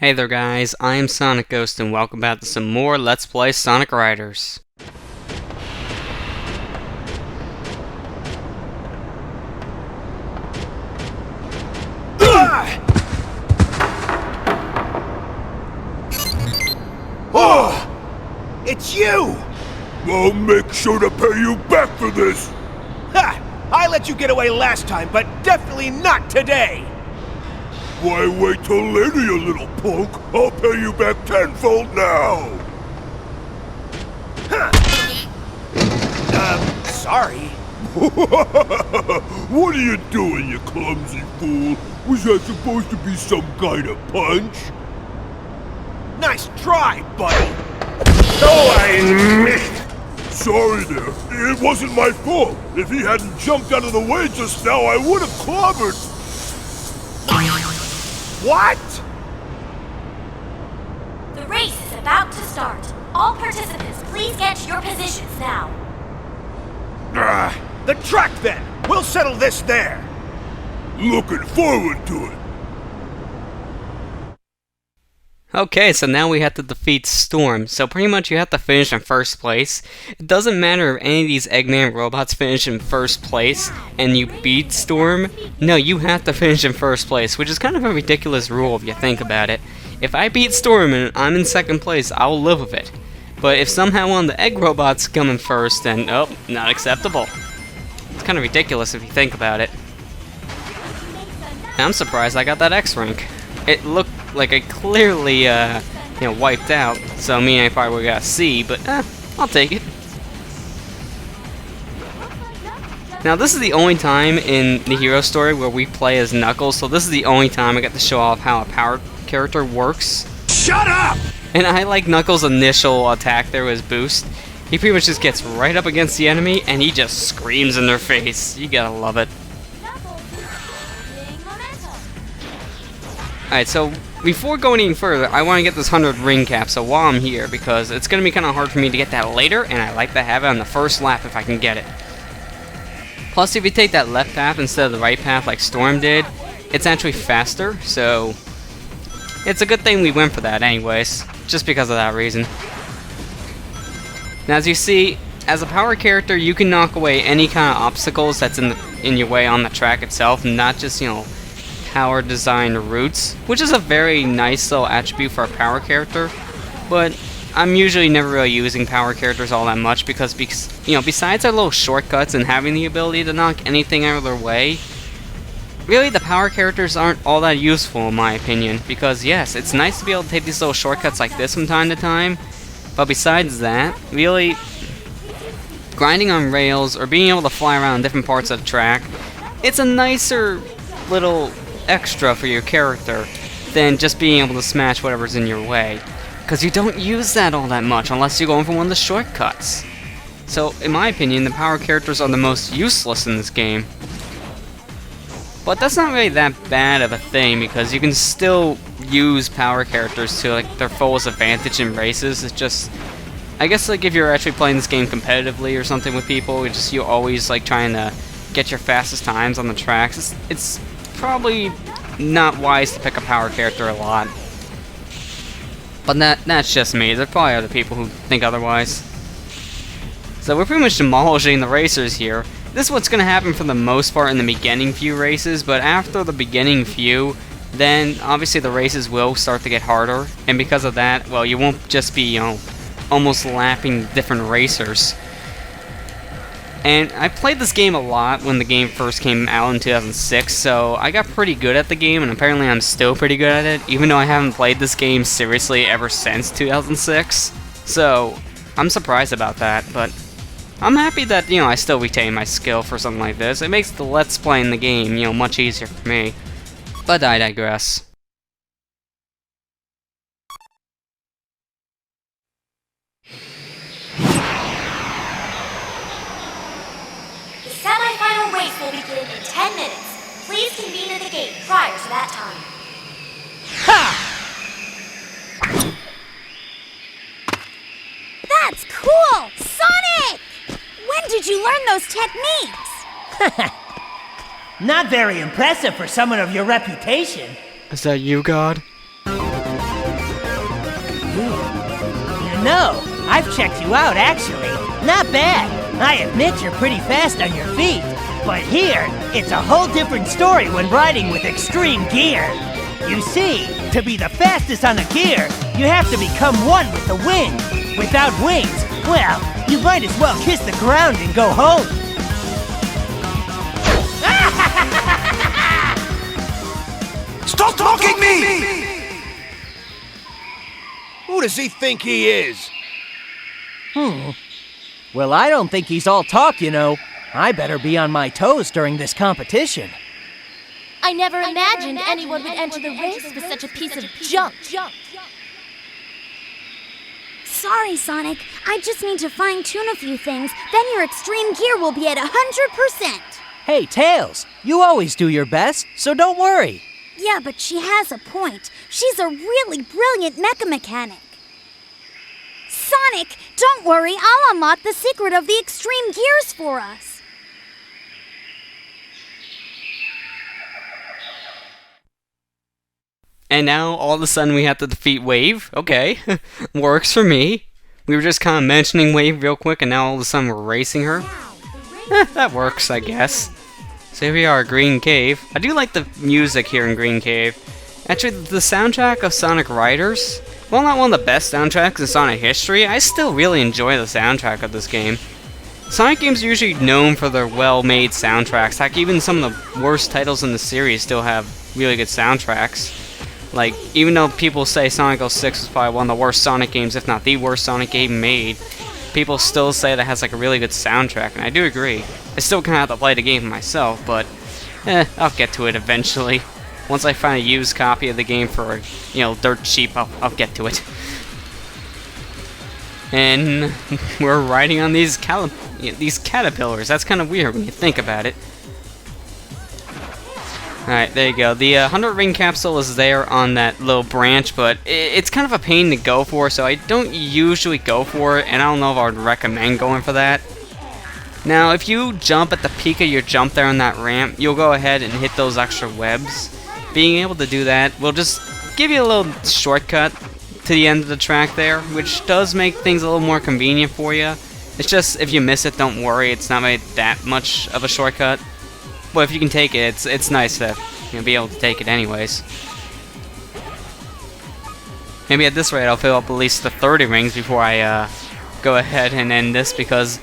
Hey there guys, I am SonicGhost and welcome back to some more Let's Play Sonic Riders. Oh! It's you! I'll make sure to pay you back for this! Ha! I let you get away last time, but definitely not today! Why wait till later, you little punk? I'll pay you back tenfold now! Huh. Sorry. What are you doing, you clumsy fool? Was that supposed to be some kind of punch? Nice try, buddy! Oh, I missed! Sorry there. It wasn't my fault. If he hadn't jumped out of the way just now, I would have clobbered. What? The race is about to start. All participants, please get to your positions now. The track then! We'll settle this there! Looking forward to it. Okay, so now we have to defeat Storm, so pretty much you have to finish in first place. It doesn't matter if any of these Eggman robots finish in first place and you beat Storm. No, you have to finish in first place, which is kind of a ridiculous rule if you think about it. If I beat Storm and I'm in second place, I'll live with it. But if somehow one of the egg robots come in first, then, oh, not acceptable. It's kind of ridiculous if you think about it. And I'm surprised I got that X rank. It looked like I clearly, wiped out, so me and I probably got a C, but, I'll take it. Now, this is the only time in the hero story where we play as Knuckles, so this is the only time I get to show off how a power character works. Shut up! And I like Knuckles' initial attack there with his boost. He pretty much just gets right up against the enemy, and he just screams in their face. You gotta love it. Alright, so before going any further, I want to get this 100 ring cap, so while I'm here, because it's going to be kind of hard for me to get that later, and I like to have it on the first lap if I can get it. Plus, if you take that left path instead of the right path like Storm did, it's actually faster, so it's a good thing we went for that anyways, just because of that reason. Now, as you see, as a power character, you can knock away any kind of obstacles that's in your way on the track itself, not just, power design routes, which is a very nice little attribute for a power character, but I'm usually never really using power characters all that much because besides their little shortcuts and having the ability to knock anything out of their way, really the power characters aren't all that useful in my opinion, because yes, it's nice to be able to take these little shortcuts like this from time to time, but besides that, really, grinding on rails or being able to fly around different parts of the track, it's a nicer little extra for your character than just being able to smash whatever's in your way, because you don't use that all that much unless you're going for one of the shortcuts. So in my opinion, the power characters are the most useless in this game, but that's not really that bad of a thing because you can still use power characters to their fullest advantage in races. It's just, I guess, if you're actually playing this game competitively or something with people, you always trying to get your fastest times on the tracks. It's probably not wise to pick a power character a lot. But that's just me. There are probably other people who think otherwise. So we're pretty much demolishing the racers here. This is what's going to happen for the most part in the beginning few races, but after the beginning few, then obviously the races will start to get harder, and because of that, well, you won't just be, almost lapping different racers. And I played this game a lot when the game first came out in 2006, so I got pretty good at the game, and apparently I'm still pretty good at it, even though I haven't played this game seriously ever since 2006. So, I'm surprised about that, but I'm happy that, I still retain my skill for something like this. It makes the Let's Play in the game, much easier for me. But I digress. The semi-final race will begin in 10 minutes. Please convene at the gate prior to that time. Ha! That's cool! Sonic! When did you learn those techniques? Not very impressive for someone of your reputation. Is that you, God? know. I've checked you out, actually. Not bad. I admit you're pretty fast on your feet. But here, it's a whole different story when riding with extreme gear. You see, to be the fastest on a gear, you have to become one with the wind. Without wings, well, you might as well kiss the ground and go home. Stop talking me! Who does he think he is? Well, I don't think he's all talk, you know. I better be on my toes during this competition. I never imagined anyone would enter the race with such a piece of junk. Sorry, Sonic. I just need to fine-tune a few things. Then your extreme gear will be at 100%. Hey, Tails, you always do your best, so don't worry. Yeah, but she has a point. She's a really brilliant mecha mechanic. Sonic, don't worry. I'll unlock the secret of the extreme gears for us. And now, all of a sudden, we have to defeat Wave. Okay, works for me. We were just kind of mentioning Wave real quick, and now all of a sudden we're racing her. That works, I guess. So here we are, Green Cave. I do like the music here in Green Cave. Actually, the soundtrack of Sonic Riders, while not one of the best soundtracks in Sonic history, I still really enjoy the soundtrack of this game. Sonic games are usually known for their well-made soundtracks. Heck, even some of the worst titles in the series still have really good soundtracks. Like, even though people say SonicGhost 6 was probably one of the worst Sonic games, if not the worst Sonic game made, people still say that it has like a really good soundtrack, and I do agree. I still kind of have to play the game myself, but I'll get to it eventually. Once I find a used copy of the game for, you know, dirt cheap, I'll get to it. And we're riding on these caterpillars. That's kind of weird when you think about it. Alright, there you go. The 100 ring capsule is there on that little branch, but it's kind of a pain to go for, so I don't usually go for it, and I don't know if I would recommend going for that. Now, if you jump at the peak of your jump there on that ramp, you'll go ahead and hit those extra webs. Being able to do that will just give you a little shortcut to the end of the track there, which does make things a little more convenient for you. It's just, if you miss it, don't worry, it's not made that much of a shortcut. But if you can take it, it's nice to, you know, be able to take it anyways. Maybe at this rate I'll fill up at least the 30 rings before I go ahead and end this, because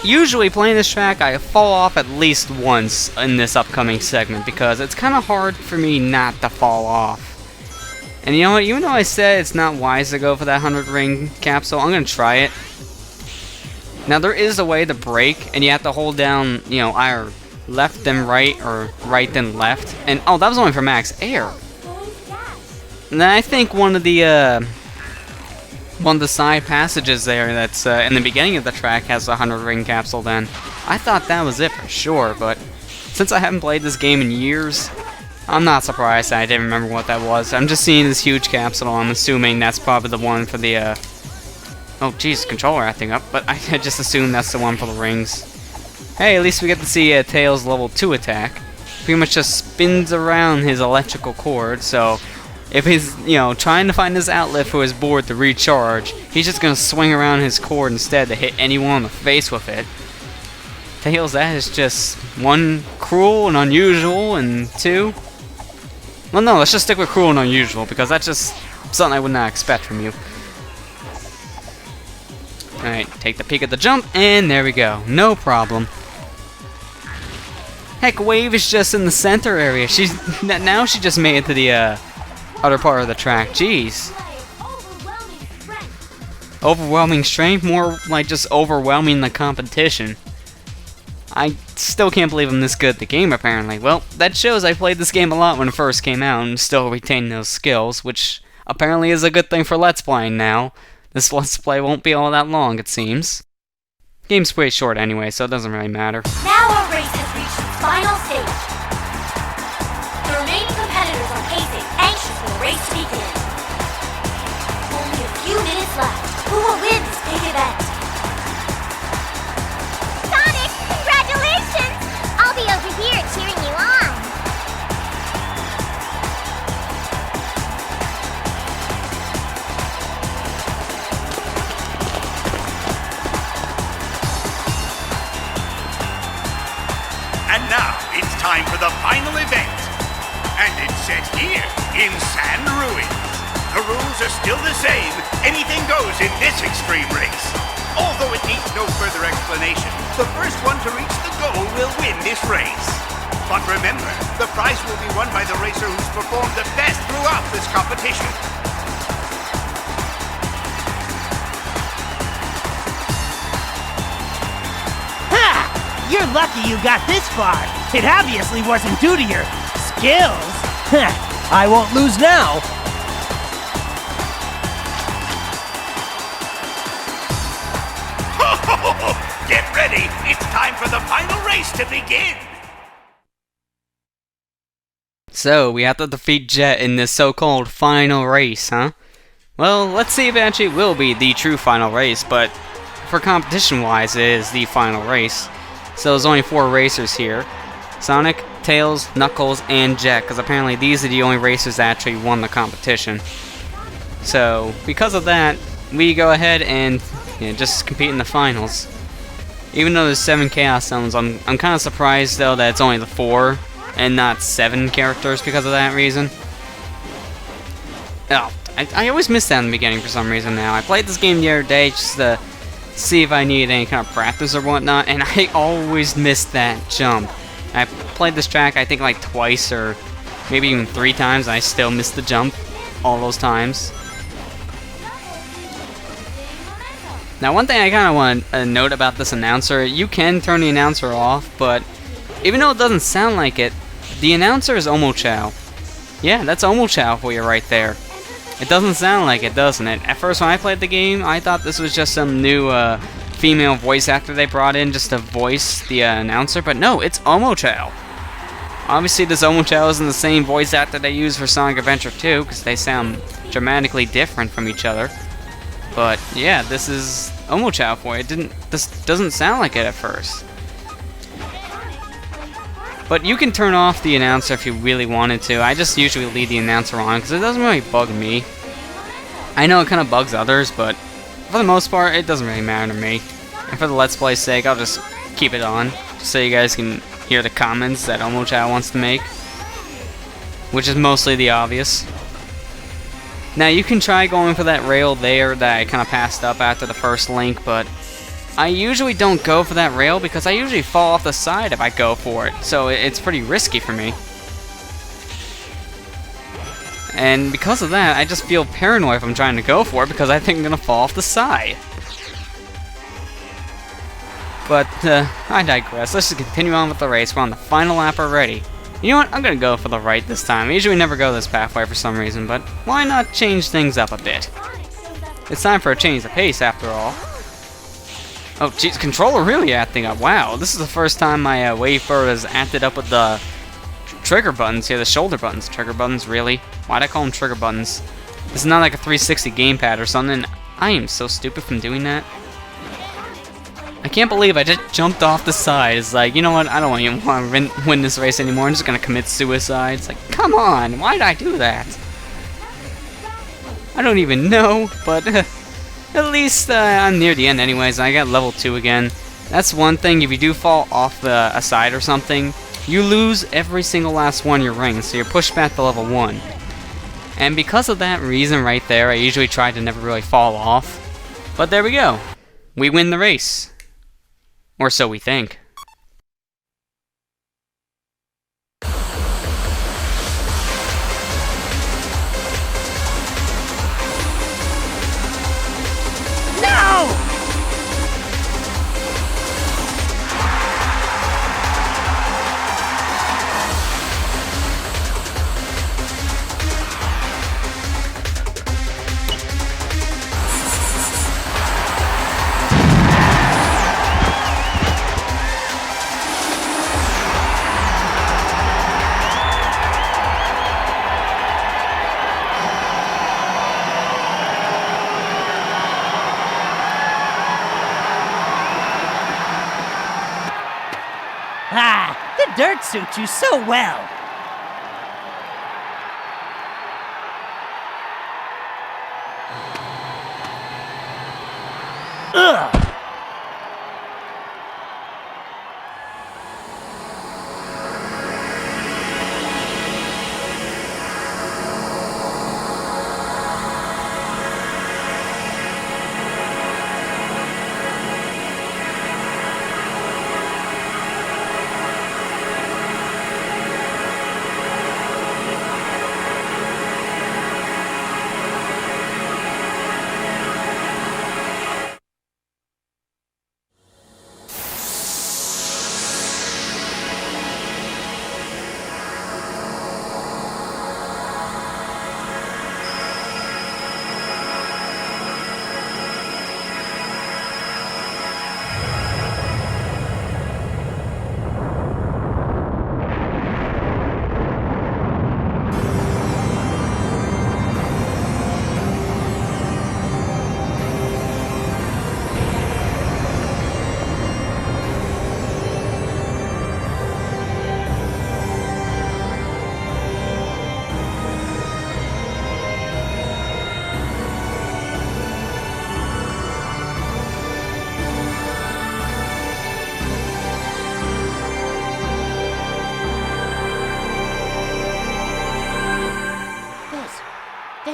usually playing this track I fall off at least once in this upcoming segment, because it's kind of hard for me not to fall off. And you know what, even though I said it's not wise to go for that 100 ring capsule, I'm going to try it. Now there is a way to brake, and you have to hold down, you know, either left then right, or right then left. And oh, that was only for max air. And then I think one of the side passages there that's in the beginning of the track has a 100 ring capsule then. I thought that was it for sure, but since I haven't played this game in years, I'm not surprised that I didn't remember what that was. I'm just seeing this huge capsule, I'm assuming that's probably the one for the oh jeez, controller acting up, but I just assume that's the one for the rings. Hey, at least we get to see Tails' level 2 attack. Pretty much just spins around his electrical cord, so if he's, you know, trying to find his outlet for his board to recharge, he's just gonna swing around his cord instead to hit anyone in the face with it. Tails, that is just, one, cruel and unusual, and two... Well, no, let's just stick with cruel and unusual, because that's just something I would not expect from you. Alright, take the peek at the jump, and there we go. No problem. Heck, Wave is just in the center area. Now she just made it to the other part of the track. Jeez. Overwhelming strength? More like just overwhelming the competition. I still can't believe I'm this good at the game, apparently. Well, that shows I played this game a lot when it first came out and still retain those skills, which apparently is a good thing for Let's Playing now. This Let's Play won't be all that long, it seems. Game's pretty short anyway, so it doesn't really matter. Now our race has reached its final stage. The remaining competitors are pacing, anxious for the race to begin. Only a few minutes left. Who will win this big event? Sonic, congratulations! I'll be over here cheering you on. time for the final event. And it's set here in San Ruins. The rules are still the same. Anything goes in this extreme race. Although it needs no further explanation, the first one to reach the goal will win this race. But remember, the prize will be won by the racer who's performed the best throughout this competition. Ha! You're lucky you got this far. It obviously wasn't due to your skills. I won't lose now. Get ready! It's time for the final race to begin! So, we have to defeat Jet in this so-called final race, huh? Well, let's see if it actually will be the true final race, but for competition-wise, it is the final race. So there's only 4 racers here. Sonic, Tails, Knuckles, and Jet, because apparently these are the only racers that actually won the competition. So, because of that, we go ahead and just compete in the finals. Even though there's 7 Chaos Zones, I'm kind of surprised though that it's only the 4 and not 7 characters because of that reason. Oh, I always miss that in the beginning for some reason now. I played this game the other day just to see if I needed any kind of practice or whatnot, and I always missed that jump. I played this track I think like twice or maybe even 3 times, and I still missed the jump all those times. Now, one thing I kind of want to note about this announcer, you can turn the announcer off, but even though it doesn't sound like it, the announcer is Omochao. Yeah, that's Omochao for you right there. It doesn't sound like it, doesn't it? At first, when I played the game, I thought this was just some new female voice actor they brought in just to voice the announcer, but no, it's Omochao. Obviously, this Omochao isn't the same voice actor they use for Sonic Adventure 2, because they sound dramatically different from each other. But yeah, this is Omochao for you. This doesn't sound like it at first. But you can turn off the announcer if you really wanted to. I just usually leave the announcer on because it doesn't really bug me. I know it kind of bugs others, but for the most part, it doesn't really matter to me. And for the Let's Play sake, I'll just keep it on, just so you guys can hear the comments that Omochao wants to make, which is mostly the obvious. Now, you can try going for that rail there that I kind of passed up after the first link, but I usually don't go for that rail because I usually fall off the side if I go for it, so it's pretty risky for me. And because of that, I just feel paranoid if I'm trying to go for it because I think I'm going to fall off the side. But, I digress. Let's just continue on with the race. We're on the final lap already. You know what? I'm gonna go for the right this time. I usually never go this pathway for some reason, but why not change things up a bit? It's time for a change of pace, after all. Oh, geez, controller really acting up. Wow, this is the first time my Wavebird has acted up with the trigger buttons here, the shoulder buttons. Trigger buttons, really? Why'd I call them trigger buttons? This is not like a 360 gamepad or something. I am so stupid from doing that. I can't believe I just jumped off the side. It's like, you know what, I don't even want to win this race anymore. I'm just going to commit suicide. It's like, come on, why did I do that? I don't even know, but at least I'm near the end anyways. I got level 2 again. That's one thing, if you do fall off a side or something, you lose every single last one of your rings, so you're pushed back to level 1. And because of that reason right there, I usually try to never really fall off. But there we go. We win the race. Or so we think. No! Ah, the dirt suits you so well. Ugh.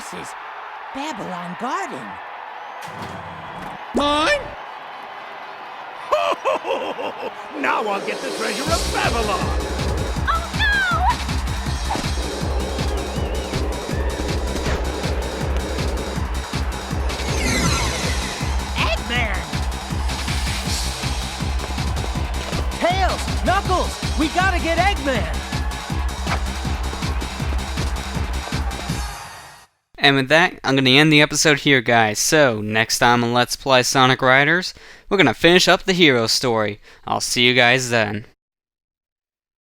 this is Babylon Garden. Mine? Now I'll get the treasure of Babylon! Oh no! Eggman! Tails! Knuckles! We gotta get Eggman! And with that, I'm going to end the episode here, guys. So, next time on Let's Play Sonic Riders, we're going to finish up the hero story. I'll see you guys then.